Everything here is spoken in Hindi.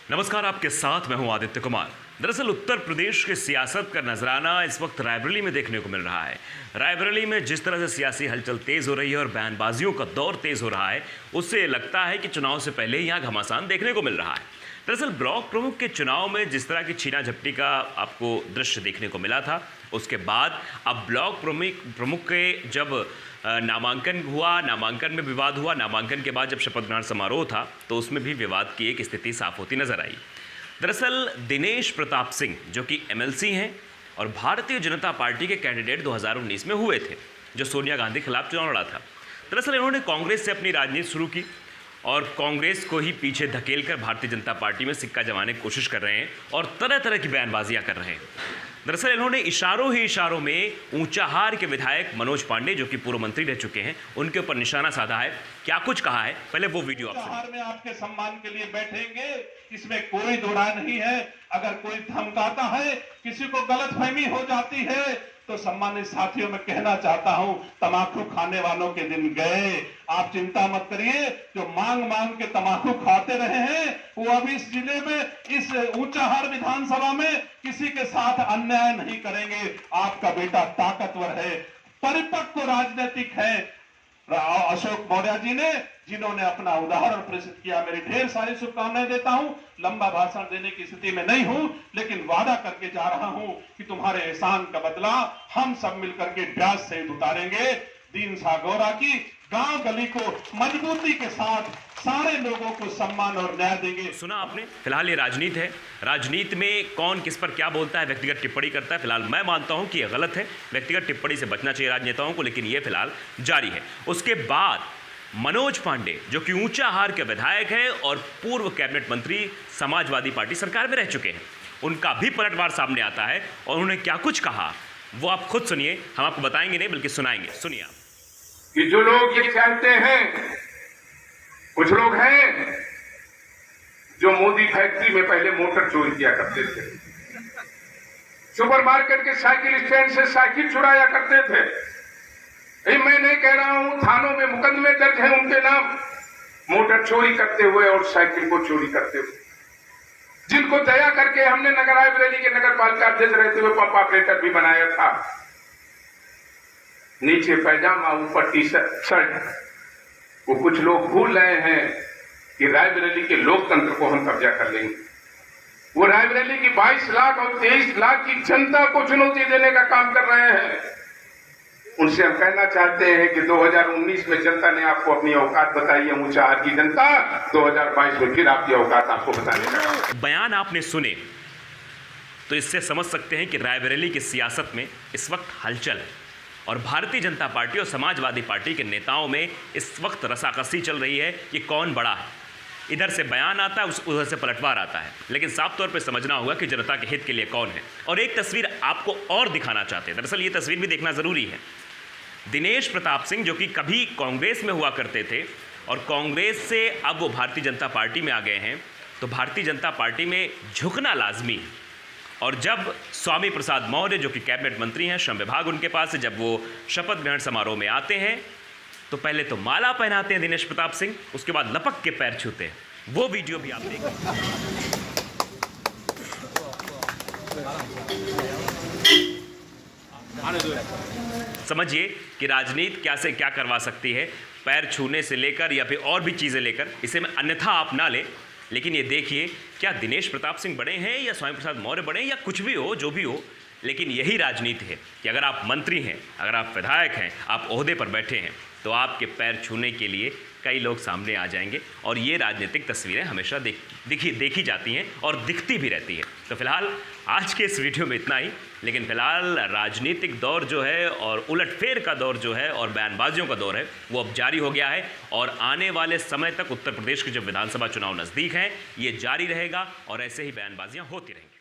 नमस्कार, आपके साथ मैं हूं आदित्य कुमार। दरअसल उत्तर प्रदेश के सियासत का नजराना इस वक्त रायबरेली में देखने को मिल रहा है। रायबरेली में जिस तरह से सियासी हलचल तेज हो रही है और बयानबाजियों का दौर तेज हो रहा है, उससे लगता है कि चुनाव से पहले ही यहाँ घमासान देखने को मिल रहा है। दरअसल ब्लॉक प्रमुख के चुनाव में जिस तरह की छीना झपटी का आपको दृश्य देखने को मिला था, उसके बाद अब ब्लॉक प्रमुख के जब नामांकन हुआ, नामांकन में विवाद हुआ, नामांकन के बाद जब शपथ ग्रहण समारोह था तो उसमें भी विवाद की एक स्थिति साफ होती नजर आई। दरअसल दिनेश प्रताप सिंह जो कि एमएलसी हैं और भारतीय जनता पार्टी के कैंडिडेट 2019 में हुए थे, जो सोनिया गांधी के खिलाफ चुनाव लड़ा था। दरअसल इन्होंने कांग्रेस से अपनी राजनीति शुरू की और कांग्रेस को ही पीछे धकेलकर भारतीय जनता पार्टी में सिक्का जमाने की कोशिश कर रहे हैं और तरह तरह की बयानबाजियां कर रहे हैं। दरअसल इन्होंने इशारों ही इशारों में ऊंचाहार के विधायक मनोज पांडे जो कि पूर्व मंत्री रह चुके हैं, उनके ऊपर निशाना साधा है। क्या कुछ कहा है, पहले वो वीडियो आप सुनिए। में आपके सम्मान के लिए बैठेंगे, इसमें कोई दो राय नहीं है। अगर कोई धमकाता है, किसी को गलतफहमी हो जाती है, तो सम्मानित साथियों में कहना चाहता हूं, तमाकू खाने वालों के दिन गए। आप चिंता मत करिए, जो मांग मांग के तमाकू खाते रहे हैं वो अभी इस जिले में, इस ऊंचाहार विधानसभा में किसी के साथ अन्याय नहीं करेंगे। आपका बेटा ताकतवर है, परिपक्व राजनीतिक है। अशोक मौर्य जी ने, जिन्होंने अपना उदाहरण प्रस्तुत किया, मेरी ढेर सारी शुभकामनाएं देता हूं। लंबा भाषण देने की स्थिति में नहीं हूं, लेकिन वादा करके जा रहा हूं कि तुम्हारे एहसान का बदला हम सब मिलकर के ब्याज से उतारेंगे। दीन सागौरा की गांव गली को मजबूती के साथ सारे लोगों को सम्मान और न्याय देंगे। सुना आपने। फिलहाल ये राजनीति है, राजनीति में कौन किस पर क्या बोलता है, व्यक्तिगत टिप्पणी करता है। फिलहाल मैं मानता हूं कि यह गलत है, व्यक्तिगत टिप्पणी से बचना चाहिए राजनेताओं को, लेकिन ये फिलहाल जारी है। उसके बाद मनोज पांडे जो कि ऊंचाहार के विधायक हैं और पूर्व कैबिनेट मंत्री समाजवादी पार्टी सरकार में रह चुके हैं, उनका भी पलटवार सामने आता है और उन्होंने क्या कुछ कहा वो आप खुद सुनिए। हम आपको बताएंगे नहीं बल्कि सुनाएंगे। सुनिए आप। कि जो लोग ये चाहते हैं, कुछ लोग हैं जो मोदी फैक्ट्री में पहले मोटर चोरी किया करते थे, सुपरमार्केट के साइकिल स्टैंड से साइकिल चुराया करते थे। मैं नहीं कह रहा हूं, थानों में मुकदमे दर्ज हैं उनके नाम, मोटर चोरी करते हुए और साइकिल को चोरी करते हुए, जिनको दया करके हमने नगर रायबरेली के नगर पालिका अध्यक्ष रहते हुए पंप ऑपरेटर भी बनाया था। नीचे पैजामा, ऊपर टी शर्ट। वो कुछ लोग भूल रहे हैं कि रायबरेली के लोकतंत्र को हम कब्जा कर लेंगे। वो रायबरेली की 22 लाख और 23 लाख की जनता को चुनौती देने का काम कर रहे हैं। उनसे हम कहना चाहते हैं कि 2019 में जनता ने आपको अपनी औकात बताई है, ऊंचाहार की जनता 2022 में फिर आपकी औकात आपको बताने का। बयान आपने सुने तो इससे समझ सकते हैं कि रायबरेली की सियासत में इस वक्त हलचल है और भारतीय जनता पार्टी और समाजवादी पार्टी के नेताओं में इस वक्त रसाकसी चल रही है कि कौन बड़ा है। इधर से बयान आता है, उधर से पलटवार आता है, लेकिन साफ तौर पे समझना होगा कि जनता के हित के लिए कौन है। और एक तस्वीर आपको और दिखाना चाहते हैं, दरअसल ये तस्वीर भी देखना ज़रूरी है। दिनेश प्रताप सिंह जो कि कभी कांग्रेस में हुआ करते थे और कांग्रेस से अब वो भारतीय जनता पार्टी में आ गए हैं, तो भारतीय जनता पार्टी में झुकना लाजमी है। और जब स्वामी प्रसाद मौर्य जो कि कैबिनेट मंत्री हैं, श्रम विभाग उनके पास है, जब वो शपथ ग्रहण समारोह में आते हैं तो pहले तो माला पहनाते हैं दिनेश प्रताप सिंह, उसके बाद लपक के पैर छूते हैं। वो वीडियो भी आप देखें। समझिए कि राजनीति क्या से क्या करवा सकती है, पैर छूने से लेकर या फिर और भी चीजें लेकर। इसे में अन्यथा आप ना ले, लेकिन ये देखिए, क्या दिनेश प्रताप सिंह बड़े हैं या स्वामी प्रसाद मौर्य बड़े हैं या कुछ भी हो, जो भी हो, लेकिन यही राजनीति है कि अगर आप मंत्री हैं, अगर आप विधायक हैं, आप ओहदे पर बैठे हैं, तो आपके पैर छूने के लिए कई लोग सामने आ जाएंगे और ये राजनीतिक तस्वीरें हमेशा देखी जाती हैं और दिखती भी रहती है। तो फिलहाल आज के इस वीडियो में इतना ही, लेकिन फिलहाल राजनीतिक दौर जो है और उलटफेर का दौर जो है और बयानबाजियों का दौर है वो अब जारी हो गया है और आने वाले समय तक उत्तर प्रदेश के जब विधानसभा चुनाव नज़दीक हैं, ये जारी रहेगा और ऐसे ही बयानबाजियाँ होती रहेंगी।